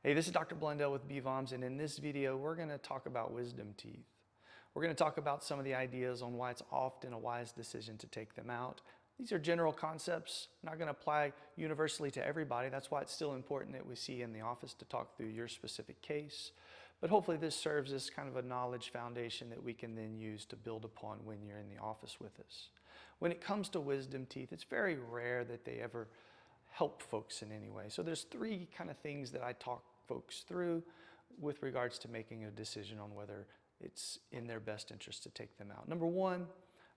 Hey, this is Dr. Blundell with BVOMS, and in this video, we're going to talk about wisdom teeth. We're going to talk about some of the ideas on why it's often a wise decision to take them out. These are general concepts, not going to apply universally to everybody. That's why it's still important that we see you in the office to talk through your specific case. But hopefully this serves as kind of a knowledge foundation that we can then use to build upon when you're in the office with us. When it comes to wisdom teeth, it's very rare that they ever help folks in any way. So there's three kind of things that I talk folks through with regards to making a decision on whether it's in their best interest to take them out. Number one,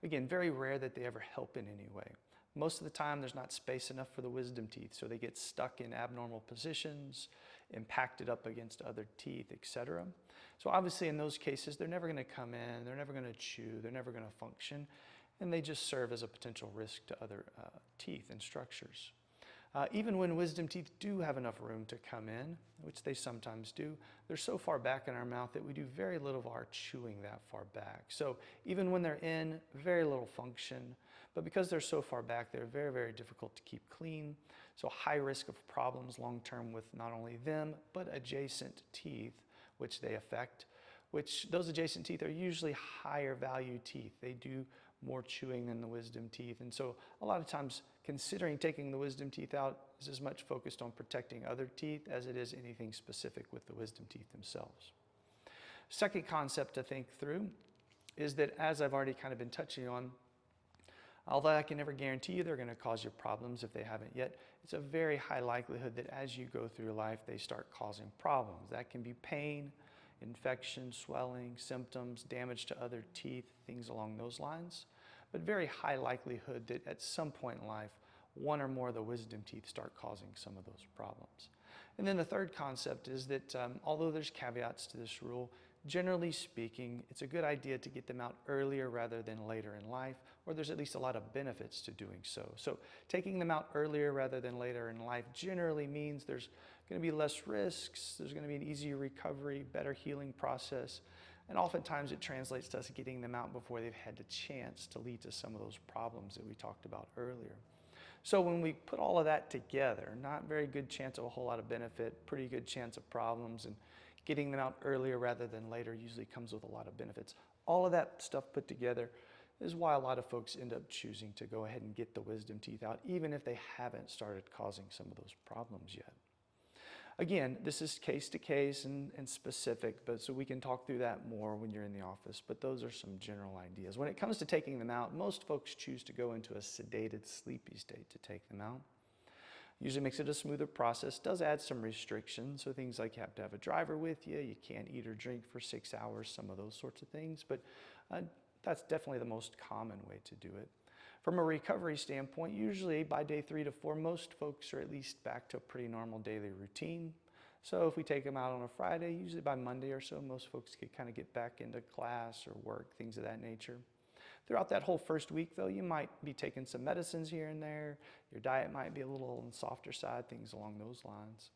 again, very rare that they ever help in any way. Most of the time there's not space enough for the wisdom teeth, so they get stuck in abnormal positions, impacted up against other teeth, etc. So obviously in those cases, they're never going to come in, they're never going to chew, they're never going to function, and they just serve as a potential risk to other teeth and structures. Even when wisdom teeth do have enough room to come in, which they sometimes do, they're so far back in our mouth that we do very little of our chewing that far back. So even when they're in, very little function, but because they're so far back, they're very, very difficult to keep clean. So high risk of problems long-term with not only them, but adjacent teeth, which they affect, which those adjacent teeth are usually higher value teeth. They do more chewing than the wisdom teeth. And so a lot of times considering taking the wisdom teeth out is as much focused on protecting other teeth as it is anything specific with the wisdom teeth themselves. Second concept to think through is that, as I've already kind of been touching on, although I can never guarantee you they're going to cause you problems if they haven't yet, it's a very high likelihood that as you go through life, they start causing problems. That can be pain, infection, swelling, symptoms, damage to other teeth, things along those lines. But very high likelihood that at some point in life, one or more of the wisdom teeth start causing some of those problems. And then the third concept is that although there's caveats to this rule, generally speaking, it's a good idea to get them out earlier rather than later in life, or there's at least a lot of benefits to doing so. So taking them out earlier rather than later in life generally means there's going to be less risks, there's going to be an easier recovery, better healing process, and oftentimes it translates to us getting them out before they've had the chance to lead to some of those problems that we talked about earlier. So when we put all of that together, not very good chance of a whole lot of benefit, pretty good chance of problems, and getting them out earlier rather than later usually comes with a lot of benefits. All of that stuff put together is why a lot of folks end up choosing to go ahead and get the wisdom teeth out, even if they haven't started causing some of those problems yet. Again, this is case to case and specific, but so we can talk through that more when you're in the office, but those are some general ideas. When it comes to taking them out, most folks choose to go into a sedated, sleepy state to take them out. Usually makes it a smoother process, does add some restrictions, so things like you have to have a driver with you, you can't eat or drink for 6 hours, some of those sorts of things, but that's definitely the most common way to do it. From a recovery standpoint, usually by day 3 to 4, most folks are at least back to a pretty normal daily routine. So if we take them out on a Friday, usually by Monday or so, most folks can kind of get back into class or work, things of that nature. Throughout that whole first week, though, you might be taking some medicines here and there. Your diet might be a little on the softer side, things along those lines.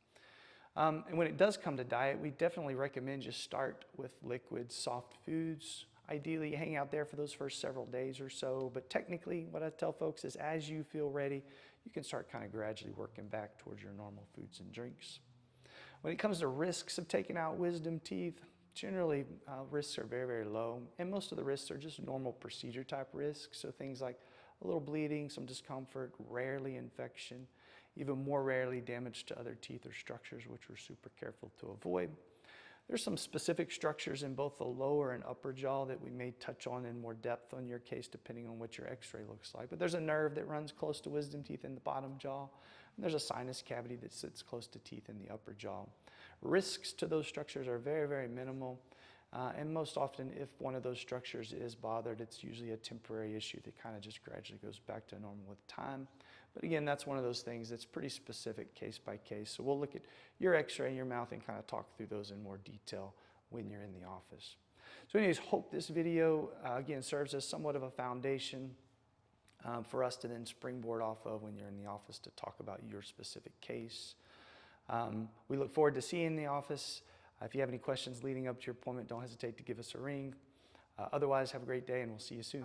And when it does come to diet, we definitely recommend you start with liquids, soft foods. Ideally, you hang out there for those first several days or so, but technically what I tell folks is as you feel ready, you can start kind of gradually working back towards your normal foods and drinks. When it comes to risks of taking out wisdom teeth, generally risks are very, very low, and most of the risks are just normal procedure type risks, so things like a little bleeding, some discomfort, rarely infection, even more rarely damage to other teeth or structures, which we're super careful to avoid. There's some specific structures in both the lower and upper jaw that we may touch on in more depth on your case depending on what your x-ray looks like. But there's a nerve that runs close to wisdom teeth in the bottom jaw, and there's a sinus cavity that sits close to teeth in the upper jaw. Risks to those structures are very, very minimal. And most often, if one of those structures is bothered, it's usually a temporary issue that kind of just gradually goes back to normal with time. But again, that's one of those things that's pretty specific case by case. So we'll look at your x-ray in your mouth and kind of talk through those in more detail when you're in the office. So anyways, hope this video, again, serves as somewhat of a foundation for us to then springboard off of when you're in the office to talk about your specific case. We look forward to seeing you in the office. If you have any questions leading up to your appointment, don't hesitate to give us a ring. Otherwise, have a great day and we'll see you soon.